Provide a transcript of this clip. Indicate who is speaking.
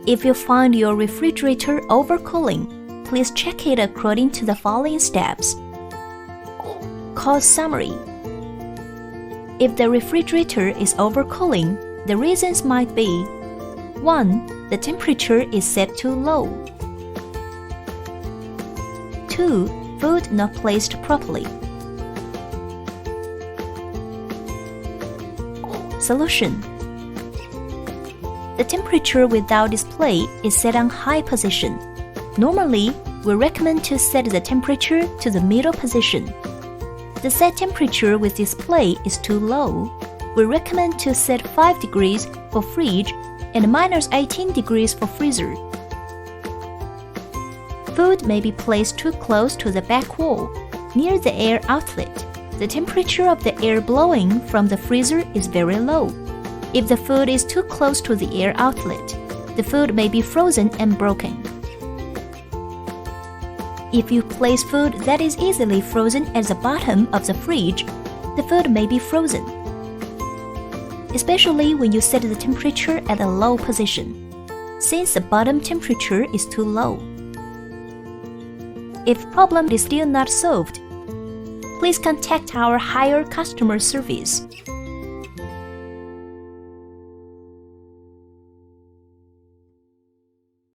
Speaker 1: If you find your refrigerator overcooling, please check it according to the following steps. Cause summary. If the refrigerator is overcooling, the reasons might be: 1. The temperature is set too low. 2. Food not placed properly. Solution. The temperature without display is set on high position. Normally, we recommend to set the temperature to the middle position. The set temperature with display is too low. We recommend to set 5 degrees for fridge and -18 degrees for freezer. Food may be placed too close to the back wall, near the air outlet. The temperature of the air blowing from the freezer is very low. If the food is too close to the air outlet, the food may be frozen and broken. If you place food that is easily frozen at the bottom of the fridge, the food may be frozen, especially when you set the temperature at a low position, since the bottom temperature is too low. If problem is still not solved, please contact our higher customer service.